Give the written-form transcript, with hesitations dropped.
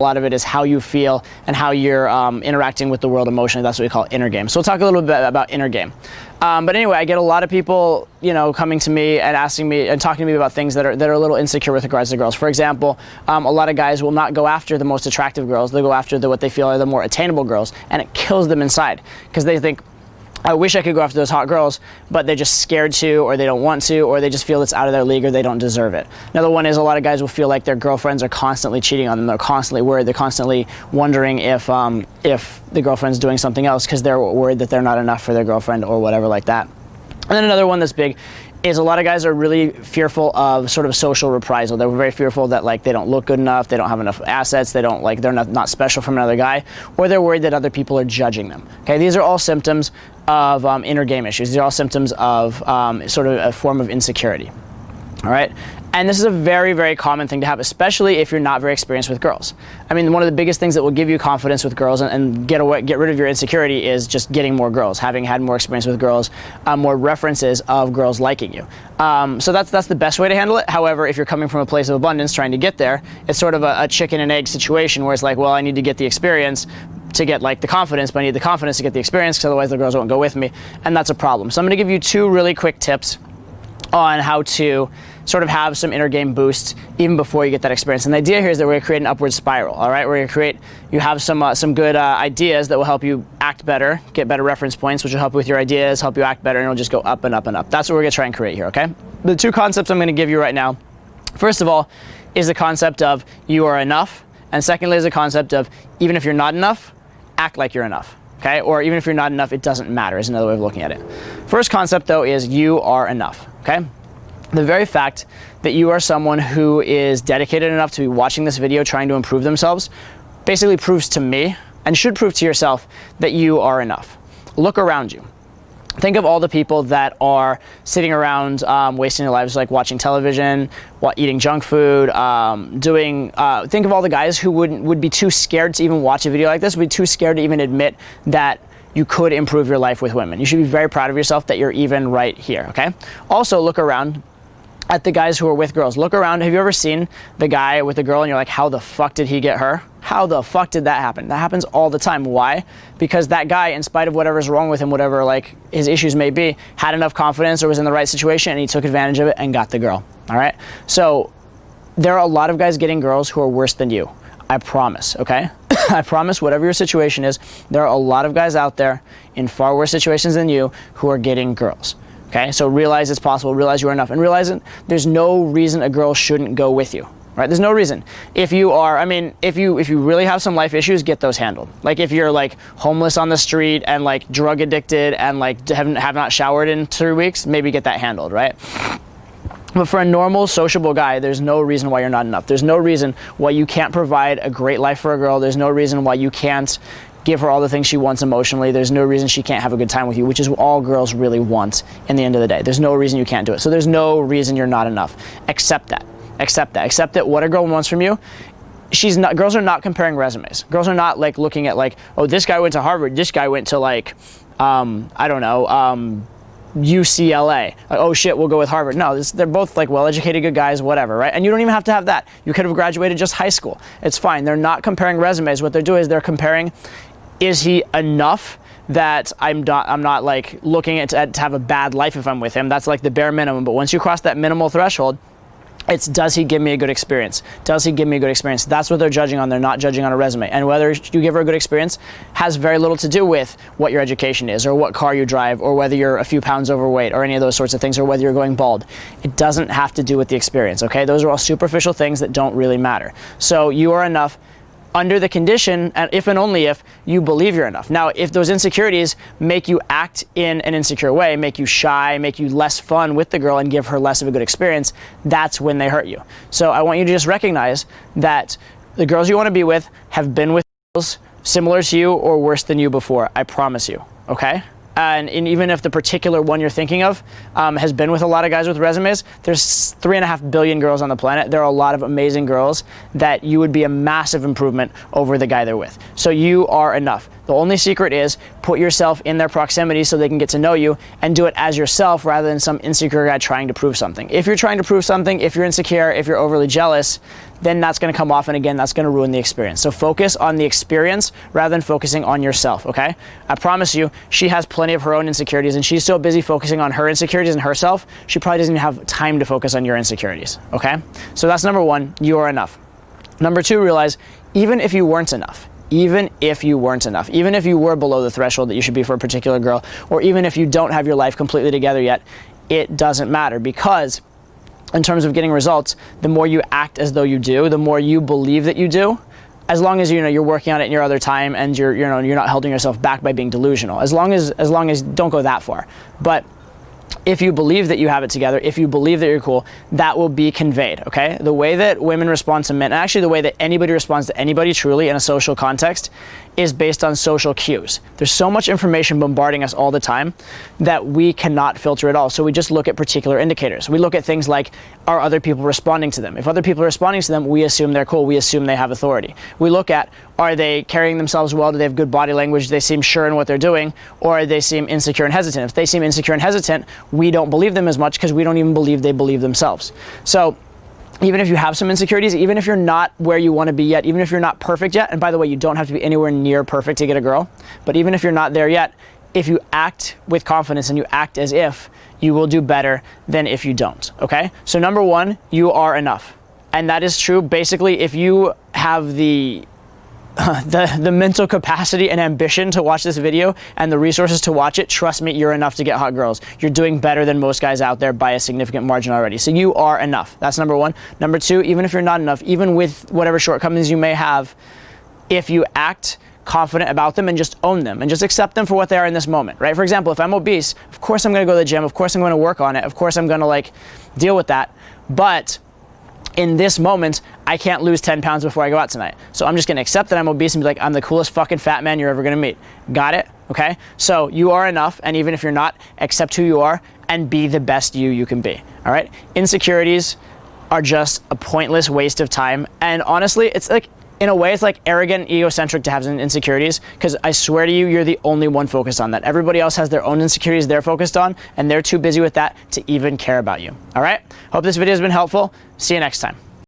A lot of it is how you feel and how you're interacting with the world emotionally. That's what we call inner game. So we'll talk a little bit about inner game. But anyway, I get a lot of people, coming to me and asking me and talking to me about things that are a little insecure with regards to girls. For example, a lot of guys will not go after the most attractive girls. They'll go after what they feel are the more attainable girls, and it kills them inside because they think, I wish I could go after those hot girls, but they're just scared to, or they don't want to, or they just feel it's out of their league, or they don't deserve it. Another one is a lot of guys will feel like their girlfriends are constantly cheating on them. They're constantly worried. They're constantly wondering if the girlfriend's doing something else because they're worried that they're not enough for their girlfriend or whatever like that. And then another one that's big is a lot of guys are really fearful of sort of social reprisal. They're very fearful that they don't look good enough, they don't have enough assets, they're not special from another guy, or they're worried that other people are judging them. Okay, these are all symptoms of inner game issues. These are all symptoms of sort of a form of insecurity. All right. And this is a very, very common thing to have, especially if you're not very experienced with girls. I mean, one of the biggest things that will give you confidence with girls and get rid of your insecurity is just getting more girls, having had more experience with girls, more references of girls liking you. So that's the best way to handle it. However, if you're coming from a place of abundance trying to get there, it's sort of a chicken and egg situation where it's like, well, I need to get the experience to get the confidence, but I need the confidence to get the experience because otherwise the girls won't go with me, and that's a problem. So I'm going to give you 2 really quick tips on how to sort of have some inner game boost even before you get that experience. And the idea here is that we're going to create an upward spiral, all right? We're going to you have some good ideas that will help you act better, get better reference points, which will help you with your ideas, help you act better, and it'll just go up and up and up. That's what we're going to try and create here, okay? The 2 concepts I'm going to give you right now, first of all, is the concept of you are enough, and secondly is the concept of even if you're not enough, act like you're enough. Okay, or even if you're not enough, it doesn't matter, is another way of looking at it. First concept, though, is you are enough, okay? The very fact that you are someone who is dedicated enough to be watching this video trying to improve themselves basically proves to me, and should prove to yourself, that you are enough. Look around you. Think of all the people that are sitting around wasting their lives watching television, eating junk food, think of all the guys who would be too scared to even watch a video like this, would be too scared to even admit that you could improve your life with women. You should be very proud of yourself that you're even right here, okay? Also, look around at the guys who are with girls. Look around. Have you ever seen the guy with the girl and you're like, how the fuck did he get her? How the fuck did that happen? That happens all the time. Why? Because that guy, in spite of whatever's wrong with him, whatever his issues may be, had enough confidence or was in the right situation and he took advantage of it and got the girl. All right? So there are a lot of guys getting girls who are worse than you. I promise, okay? I promise, whatever your situation is, there are a lot of guys out there in far worse situations than you who are getting girls. Okay, so realize it's possible, realize you are enough, and realize there's no reason a girl shouldn't go with you, right? There's no reason. If you really have some life issues, get those handled. If you're homeless on the street and drug addicted and have not showered in 3 weeks, maybe get that handled, right? But for a normal, sociable guy, there's no reason why you're not enough. There's no reason why you can't provide a great life for a girl. There's no reason why you can't give her all the things she wants emotionally. There's no reason she can't have a good time with you, which is what all girls really want in the end of the day. There's no reason you can't do it. So there's no reason you're not enough. Accept that. Accept that. Accept that what a girl wants from you, girls are not comparing resumes. Girls are not looking at oh, this guy went to Harvard, this guy went to UCLA. Oh shit, we'll go with Harvard. No, they're both well-educated, good guys, whatever, right? And you don't even have to have that. You could have graduated just high school. It's fine. They're not comparing resumes. What they're doing is they're comparing, is he enough that I'm not looking to have a bad life if I'm with him? That's the bare minimum. But once you cross that minimal threshold, it's, does he give me a good experience? Does he give me a good experience? That's what they're judging on. They're not judging on a resume. And whether you give her a good experience has very little to do with what your education is, or what car you drive, or whether you're a few pounds overweight, or any of those sorts of things, or whether you're going bald. It doesn't have to do with the experience, okay? Those are all superficial things that don't really matter. So you are enough under the condition, and if and only if you believe you're enough. Now, if those insecurities make you act in an insecure way, make you shy, make you less fun with the girl, and give her less of a good experience, that's when they hurt you. So I want you to just recognize that the girls you want to be with have been with girls similar to you or worse than you before. I promise you, okay? And even if the particular one you're thinking of has been with a lot of guys with resumes, there's 3.5 billion girls on the planet. There are a lot of amazing girls that you would be a massive improvement over the guy they're with. So you are enough. The only secret is put yourself in their proximity so they can get to know you, and do it as yourself rather than some insecure guy trying to prove something. If you're trying to prove something, if you're insecure, if you're overly jealous, then that's going to come off, and again, that's going to ruin the experience. So focus on the experience rather than focusing on yourself, okay? I promise you, she has plenty of her own insecurities, and she's so busy focusing on her insecurities and herself, she probably doesn't even have time to focus on your insecurities, okay? So that's number one, you are enough. Number two, realize even if you weren't enough, even if you were below the threshold that you should be for a particular girl, or even if you don't have your life completely together yet, it doesn't matter, because in terms of getting results, the more you act as though you do, the more you believe that you do, as long as you're working on it in your other time and you're not holding yourself back by being delusional. As long as don't go that far. But if you believe that you have it together, if you believe that you're cool, that will be conveyed, okay? The way that women respond to men, and actually the way that anybody responds to anybody truly in a social context, is based on social cues. There's so much information bombarding us all the time that we cannot filter it all. So we just look at particular indicators. We look at things like, are other people responding to them? If other people are responding to them, we assume they're cool. We assume they have authority. We look at, are they carrying themselves well? Do they have good body language? Do they seem sure in what they're doing? Or do they seem insecure and hesitant? If they seem insecure and hesitant, we don't believe them as much because we don't even believe they believe themselves. So even if you have some insecurities, even if you're not where you want to be yet, even if you're not perfect yet, and by the way, you don't have to be anywhere near perfect to get a girl, but even if you're not there yet, if you act with confidence and you act as if, you will do better than if you don't, okay? So number one, you are enough. And that is true basically if you have the mental capacity and ambition to watch this video and the resources to watch it, trust me, you're enough to get hot girls. You're doing better than most guys out there by a significant margin already. So you are enough. That's number one. Number two, even if you're not enough, even with whatever shortcomings you may have, if you act confident about them and just own them and just accept them for what they are in this moment, right? For example, if I'm obese, of course I'm going to go to the gym. Of course I'm going to work on it. Of course I'm going to deal with that. But in this moment, I can't lose 10 pounds before I go out tonight. So I'm just going to accept that I'm obese and be like, I'm the coolest fucking fat man you're ever going to meet. Got it? Okay? So you are enough, and even if you're not, accept who you are and be the best you can be. All right? Insecurities are just a pointless waste of time. And honestly, it's in a way, it's arrogant and egocentric to have insecurities, because I swear to you, you're the only one focused on that. Everybody else has their own insecurities they're focused on, and they're too busy with that to even care about you. All right? Hope this video has been helpful. See you next time.